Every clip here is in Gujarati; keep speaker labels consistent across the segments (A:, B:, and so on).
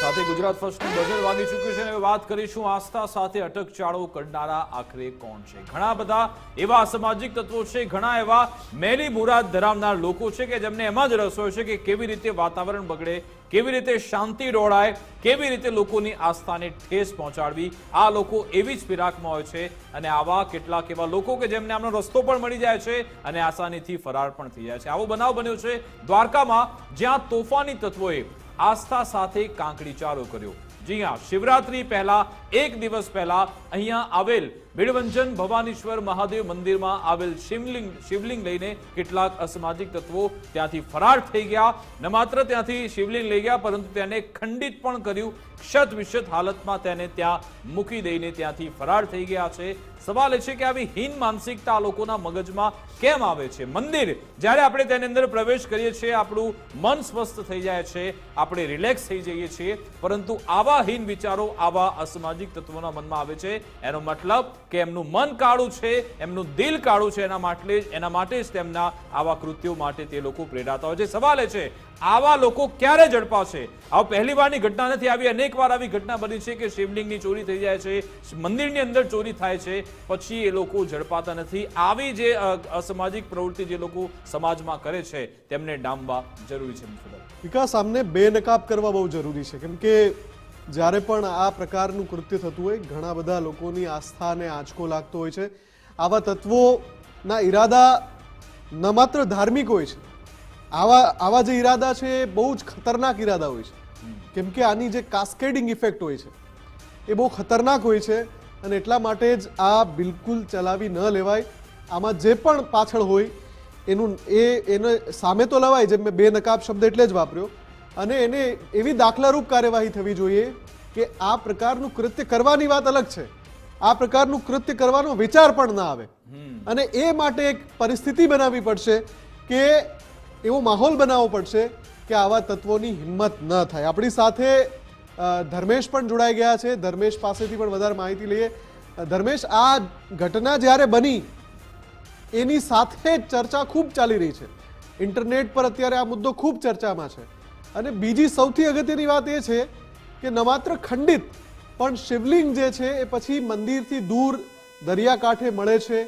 A: સાથે ગુજરાત ફર્સ્ટનું બઝર વાગી ચૂક્યું છે અને હવે વાત કરીશું આસ્થા સાથે અટકચાળો કરનારા આખરે કોણ છે। ઘણા બધા એવા અસામાજિક તત્વો છે, ઘણા એવા મેલી મુરાદ ધરાવનાર લોકો છે કે જેમને એમાં જ રસ હોય છે કે કેવી રીતે વાતાવરણ બગડે, કેવી રીતે શાંતિ ડોળાય, કેવી રીતે લોકોની આસ્થાને ઠેસ પહોંચાડવી। આ લોકો એવી જ ફિરાકમાં હોય છે અને આવા કેટલાક એવા લોકો કે જેમને આમનો રસ્તો પણ મળી જાય છે અને આસાનીથી ફરાર પણ થઈ જાય છે। આવો બનાવ બન્યો છે દ્વારકામાં, જ્યાં તોફાની તત્વોએ આસ્થા સાથે કાંકરીચારો કર્યો। જી હા, શિવરાત્રી પહેલા એક દિવસ પહેલા અહીંયા આવેલ ભીડવંજન ભવાનીશ્વર મહાદેવ મંદિરમાં આવેલ શિવલિંગ લઈને કેટલાક અસામાજિક તત્વો ત્યાંથી ફરાર થઈ ગયા। ન માત્ર ત્યાંથી શિવલિંગ લઈ ગયા, પરંતુ તેને ખંડિત પણ કર્યું। ક્ષત વિક્ષત હાલતમાં તેને ત્યાં મૂકી દઈને ત્યાંથી ફરાર થઈ ગયા છે। સવાલ એ છે કે આવી હીન માનસિકતા લોકોના મગજમાં કેમ આવે છે? મંદિર જ્યારે આપણે તેની અંદર પ્રવેશ કરીએ છીએ, આપણું મન સ્વસ્થ થઈ જાય છે, આપણે રિલેક્સ થઈ જઈએ છીએ, પરંતુ આવા હીન વિચારો આવા અસામાજિક તત્વોના મનમાં આવે છે। એનો મતલબ કે એમનું મન કાળું છે, એમનું દિલ કાળું છે, એના માટે જ તેમના આવા કૃત્યો માટે તે લોકો પ્રેરાતા હોય છે। સવાલ એ છે, આવા લોકો ક્યારે ઝડપાશે? આ પહેલી વારની ઘટના નથી, આવી અનેક વાર આવી ઘટના બની છે કે શિવલિંગની ચોરી થઈ જાય છે, મંદિરની અંદર ચોરી થાય છે, પછી એ લોકો ઝડપાતા નથી। આવી જે અસામાજિક પ્રવૃત્તિ જે લોકો સમાજમાં કરે છે તેમને ડામવા જરૂરી છે।
B: વિકાસ, આમને બેનકાબ કરવા બહુ જરૂરી છે, કેમ કે જ્યારે પણ આ પ્રકારનું કૃત્ય થતું હોય, ઘણા બધા લોકોની આસ્થાને આંચકો લાગતો હોય છે। આવા તત્વોના ઈરાદા ન માત્ર ધાર્મિક હોય છે, આવા જે ઈરાદા છે એ બહુ જ ખતરનાક ઈરાદા હોય છે, કેમ કે આની જે કાસ્કેડિંગ ઇફેક્ટ હોય છે એ બહુ ખતરનાક હોય છે અને એટલા માટે જ આ બિલકુલ ચલાવી ન લેવાય। આમાં જે પણ પાછળ હોય એને સામે તો લવાય, જેમ મેં બેનકાબ શબ્દ એટલે જ વાપર્યો, અને એને એવી દાખલારૂપ કાર્યવાહી થવી જોઈએ કે આ પ્રકારનું કૃત્ય કરવાની વાત અલગ છે, આ પ્રકારનું કૃત્ય કરવાનો વિચાર પણ ના આવે, અને એ માટે એક પરિસ્થિતિ બનાવવી પડશે કે એવો માહોલ બનાવવો પડશે કે આવા તત્વોની હિંમત ન થાય। આપણી સાથે ધર્મેશ પણ જોડાઈ ગયા છે, ધર્મેશ પાસેથી પણ વધારે માહિતી લઈએ। ધર્મેશ, આ ઘટના જ્યારે બની એની સાથે ચર્ચા ખૂબ ચાલી રહી છે, ઇન્ટરનેટ પર અત્યારે આ મુદ્દો ખૂબ ચર્ચામાં છે, અને બીજી સૌથી અગત્યની વાત એ છે કે ન માત્ર ખંડિત પણ શિવલિંગ જે છે એ પછી મંદિરથી દૂર દરિયાકાંઠે મળે છે।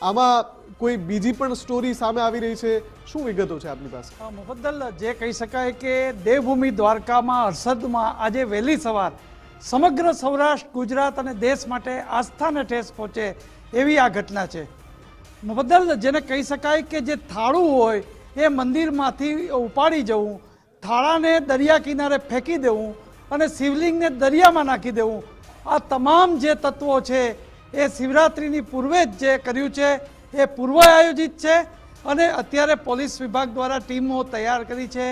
B: આમાં કોઈ બીજી પણ સ્ટોરી સામે આવી રહી છે, શું વિગતો છે આપની પાસે?
C: મુફદ્દલ, જે કહી શકાય કે દેવભૂમિ દ્વારકામાં હર્ષદમાં આજે વહેલી સવાર સમગ્ર સૌરાષ્ટ્ર, ગુજરાત અને દેશ માટે આસ્થાને ઠેસ પહોંચે એવી આ ઘટના છે। મુફદ્દલ, જેને કહી શકાય કે જે થાળું હોય એ મંદિરમાંથી ઉપાડી જવું, થાળાને દરિયા કિનારે ફેંકી દેવું અને શિવલિંગને દરિયામાં નાખી દેવું, આ તમામ જે તત્વો છે એ શિવરાત્રિની પૂર્વે જ જે કર્યું છે એ પૂર્વ આયોજિત છે, અને અત્યારે પોલીસ વિભાગ દ્વારા ટીમો તૈયાર કરી છે।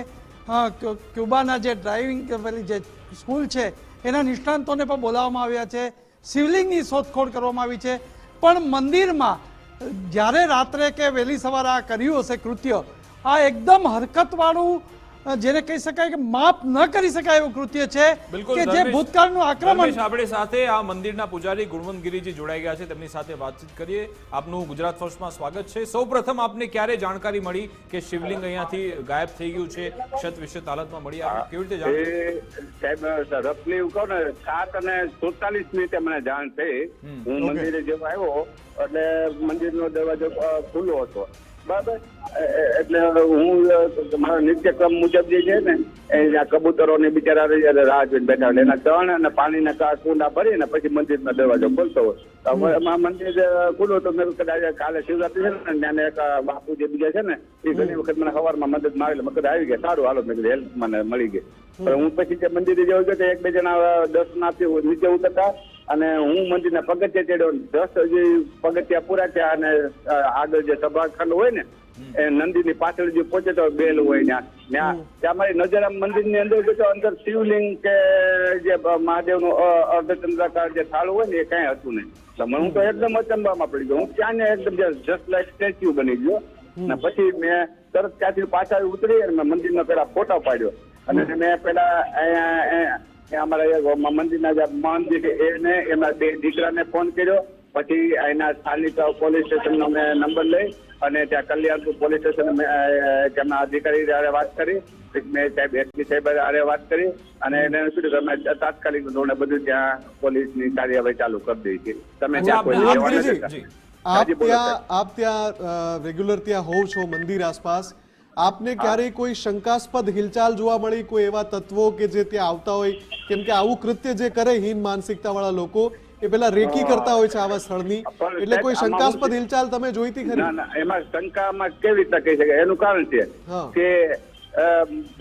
C: ક્યુબાના જે ડ્રાઇવિંગ પેલી જે સ્કૂલ છે એના નિષ્ણાંતોને પણ બોલાવવામાં આવ્યા છે, શિવલિંગની શોધખોળ કરવામાં આવી છે, પણ મંદિરમાં જ્યારે રાત્રે કે વહેલી સવારે આ કર્યું હશે કૃત્ય, આ એકદમ હરકતવાળું, જેને કહી શકાય કે માફ ન કરી શકાય એવું કૃત્ય છે કે જે ભૂતકાળનું આક્રમણ।
A: આપણી સાથે આ મંદિરના પૂજારી ગુણવંત ગિરીજી જોડાઈ ગયા છે, તેમની સાથે વાતચીત કરીએ। આપનું ગુજરાત ફર્સ્ટમાં સ્વાગત છે। સૌપ્રથમ આપને ક્યારે જાણકારી મળી કે શિવલિંગ અહીંયાથી ગાયબ થઈ ગયું છે, ક્ષત વિક્ષત હાલતમાં મળી? આપને કેવી રીતે જાણ?
D: સાહેબ, રફલી હું કહું ને 7:47 મને જાણ થઈ। હું મંદિરે જેવો આવ્યો એટલે મંદિરનો દરવાજો ખુલ્લો હતો, બરાબર, એટલે હું મારા નિત્યક્રમ મુજબ જે છે ને એ કબૂતરો ને બિચારા રાહ જોઈને બેઠા હોય, એના ચણ અને પાણીના કુંડા ભરીને પછી મંદિરનો દરવાજો ખોલતો હોય। એમાં મંદિર ખુલ્લું તો મેં કદાચ કાલે શિવરાત્રી છે ને ત્યાં એક બાપુ જે બીજા છે ને એ ઘણી વખત મને સવારમાં મદદ માં આવેલી, મગજ આવી ગયા, સારું હાલો, મેં કીધું હેલ્પ મને મળી ગઈ। પણ હું પછી જે મંદિરે જવું છે એક બે જણા દર્શનાર્થી નીચે ઉતરતા અને હું મંદિરના પગથિયા ચડ્યો, 10 પગથિયા પૂરા થયા અને આગળ જે સભાખંડ હોય ને એ નંદીની પાછળ જે પહોંચે તો બેલ હોય ત્યાં મારી નજર મંદિરની અંદર જતો, અંદર શિવલિંગ કે જે મહાદેવનું અર્ધચંદ્રાકાર જે થાળું હોય ને એ કઈ હતું નહીં। હું તો એકદમ અચંબામાં પડી ગયો, હું ત્યાં ને એકદમ જસ્ટ લાઈક સ્ટેચ્યુ બની ગયો, અને પછી મેં તરત ત્યાંથી પાછા ઉતરી અને મેં મંદિરના પેલા ફોટા પાડ્યો, અને મેં પેલા અમારા મંદિરના જે મંદિર એને એમના 2 દીકરાને ફોન કર્યો, પછી એના સ્થાનિક પોલીસ સ્ટેશનનો મેં નંબર લઈ અને ત્યાં કલ્યાણપુર પોલીસ સ્ટેશન તેમના અધિકારી હારે વાત કરી, મેં સાહેબ એસપી સાહેબ હારે વાત કરી અને એને શું કીધું અમે તાત્કાલિક ધોરણે બધું ત્યાં પોલીસની કાર્યવાહી ચાલુ કરી દઈ છે. તમે
A: અચ્છા,
D: ત્યાં કોઈ
A: આપને
D: લેવા
A: જી,
D: નથી
A: જી.
B: આપ ત્યાં રેગ્યુલર ત્યાં હોવ છો મંદિર આસપાસ, આપને ક્યારેય કોઈ શંકાસ્પદ હિલચાલ જોવા મળી, કોઈ એવા તત્વો કે જે ત્યાં આવતા હોય? કેમ કે આવું કૃત્ય જે કરે હીન માનસિકતા વાળા લોકો એ પેલા રેકી કરતા હોય છે આવા સ્થળની, એટલે કોઈ શંકાસ્પદ હિલચાલ તમે જોઈ હતી ખરી?
D: ના ના, એમાં શંકામાં કેવી રીતના કહી શકાય, એનું કારણ છે
B: હા.
D: કે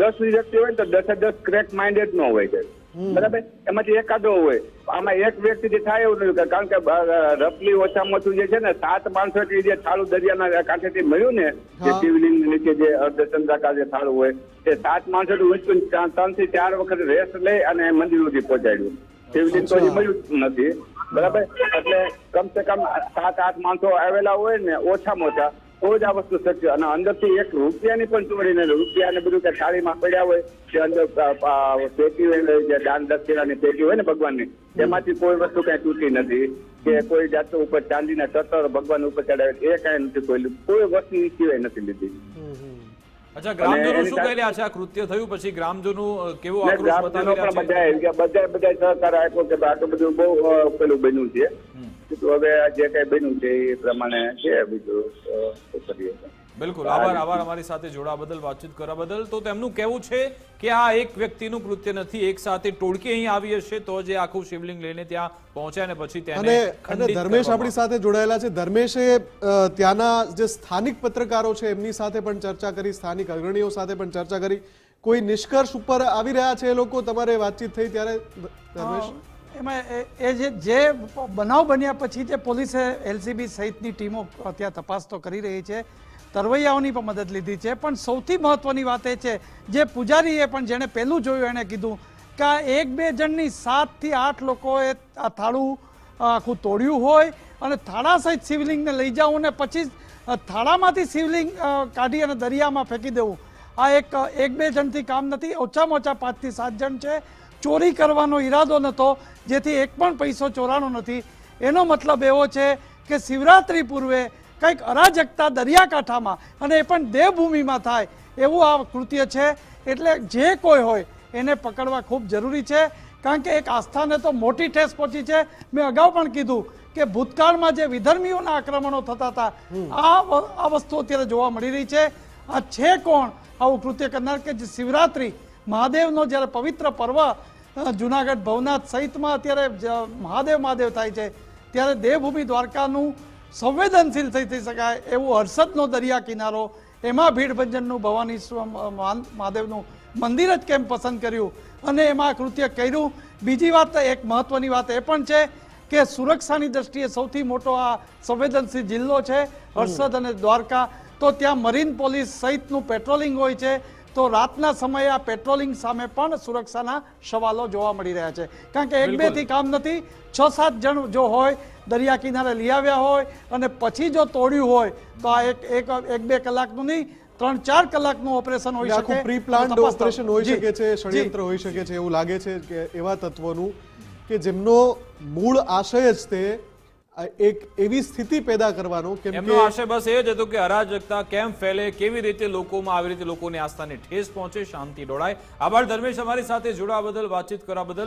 D: 10 વ્યક્તિ હોય ને તો 10 ક્રેક માઇન્ડેડ નો હોય છે, બરાબર? એમાંથી એકાદો હોય. આમાં એક વ્યક્તિથી થાય એવું નથી, કારણ કે રફલી ઓછામાં ઓછું જે છે ને 7 માણસો જે થાળું દરિયાના કાંઠેથી મળ્યું ને, જે શિવલિંગ નીચે જે અર્ધચંદ્રાકાર જે થાળું હોય, તે 7 માણસો 3 થી 4 વખત રેસ્ટ લઈ અને મંદિર સુધી પહોંચાડ્યું. શિવલિંગ તો હજી મળ્યું નથી, બરાબર? એટલે કમસે કમ 7-8 માણસો આવેલા હોય ને ઓછામાં ઓછા, તો જ આ વસ્તુ શક્ય. અને અંદરથી 1 રૂપિયાની પણ ચોરી ને રૂપિયા ને બધું કે થાળીમાં પડ્યા હોય, જે અંદર પેટી હોય, જે દાન દક્ષિણાની પેટી હોય ને ભગવાનની, તેમાંથી કોઈ વસ્તુ કઈ તૂટી નથી, કે કોઈ જાતનું ઉપર ચાંદીના ચટર ભગવાન ઉપર ચડાવે એ કઈ નથી, કોઈ વસ્તુ સિવાય નથી લીધી.
A: અચ્છા, ગ્રામજનો શું કહી રહ્યા છે? આ કૃત્ય થયું પછી ગ્રામજનો કેવો આક્રોશ બતાવી રહ્યા છે?
D: બધા સહકાર આપ્યો કે આટલું બધું બહુ પેલું બન્યું છે, તો હવે જે કઈ બન્યું છે એ પ્રમાણે છે. બીજું કરીએ.
A: બિલકુલ, આભાર અમારી સાથે જોડાવા બદલ, વાતચીત કરવા બદલ. તો તેમનું કહેવું છે કે આ એક વ્યક્તિનું કૃત્ય નથી, એક સાથે ટોળકી અહીં આવી હશે તો જે આખું શિવલિંગ લઈને ત્યાં પહોંચ્યા અને પછી તેને
B: અને ધર્મેશ આપણી સાથે જોડાયેલા છે. ધર્મેશે ત્યાંના જે સ્થાનિક પત્રકારો છે એમની સાથે પણ ચર્ચા કરી, સ્થાનિક અગ્રણીઓ સાથે પણ ચર્ચા કરી. કોઈ નિષ્કર્ષ ઉપર આવી રહ્યા છે એ લોકો? તમારે વાતચીત થઈ ત્યારે ધર્મેશ?
C: એમાં એ જે બનાવ બન્યા પછી જે પોલીસે એલસીબી સહિતની ટીમો ત્યાં તપાસ તો કરી રહી છે, તરવૈયાઓની પણ મદદ લીધી છે, પણ સૌથી મહત્વની વાત એ છે જે પૂજારીએ પણ જેણે પહેલું જોયું એણે કીધું કે આ 1-2 જણની 7 થી 8 લોકોએ આ થાળું આખું તોડ્યું હોય અને થાળા સહિત શિવલિંગને લઈ જવું ને પછી થાળામાંથી શિવલિંગ કાઢી અને દરિયામાં ફેંકી દેવું, આ 1-2 જણથી કામ નથી. ઓછામાં ઓછા 5 થી 7 જણ છે. ચોરી કરવાનો ઈરાદો નહોતો, જેથી એક પણ પૈસો ચોરાનો નથી. એનો મતલબ એવો છે કે શિવરાત્રી પૂર્વે કંઈક અરાજકતા દરિયાકાંઠામાં અને એ પણ દેવભૂમિમાં થાય એવું આ કૃત્ય છે. એટલે જે કોઈ હોય એને પકડવા ખૂબ જરૂરી છે, કારણ કે એક આસ્થાને તો મોટી ઠેસ પહોંચી છે. મેં અગાઉ પણ કીધું કે ભૂતકાળમાં જે વિધર્મીઓના આક્રમણો થતા હતા, આ વસ્તુ અત્યારે જોવા મળી રહી છે. આ છે કોણ આવું કૃત્ય કરનાર કે જે શિવરાત્રી મહાદેવનો જ્યારે પવિત્ર પર્વ જુનાગઢ ભવનાથ સહિતમાં અત્યારે મહાદેવ થાય છે, ત્યારે દેવભૂમિ દ્વારકાનું સંવેદનશીલ થઈ શકાય એવું હર્ષદનો દરિયા કિનારો, એમાં ભીડભંજનનું ભવાની મહાદેવનું મંદિર જ કેમ પસંદ કર્યું અને એમાં કૃત્ય કર્યું. બીજી વાત, એક મહત્વની વાત એ પણ છે કે સુરક્ષાની દ્રષ્ટિએ સૌથી મોટો આ સંવેદનશીલ જિલ્લો છે હર્ષદ અને દ્વારકા, તો ત્યાં મરીન પોલીસ સહિતનું પેટ્રોલિંગ હોય છે. તો રાતના સમયે આ પેટ્રોલિંગ સામે પણ સુરક્ષાના સવાલો જોવા મળી રહ્યા છે, કારણ કે 1-2 થી કામ નથી. 6-7 જણ જો હોય, દરિયા કિનારે લઈ આવ્યા હોય અને પછી જો તોડ્યું હોય તો આ 1-2 કલાકનું નહીં, 3-4 કલાકનું ઓપરેશન હોઈ શકે.
B: પ્રી પ્લાન્ડ ઓપરેશન હોઈ શકે છે, ષડયંત્ર હોઈ શકે છે. એવું લાગે છે કે એવા તત્વોનું કે જેમનો મૂળ આશય જ તે એક એવી સ્થિતિ પેદા કરવાનો, કેમ
A: એમનો આશય બસ એ જ હતો કે અરાજકતા કેમ ફેલે, કેવી રીતે લોકોમાં આવી રીતે લોકોની આસ્થાને ઠેસ પહોંચે, શાંતિ ડોળાય. આભાર ધર્મેશ અમારી સાથે જોડાવા બદલ, વાતચીત કરવા બદલ.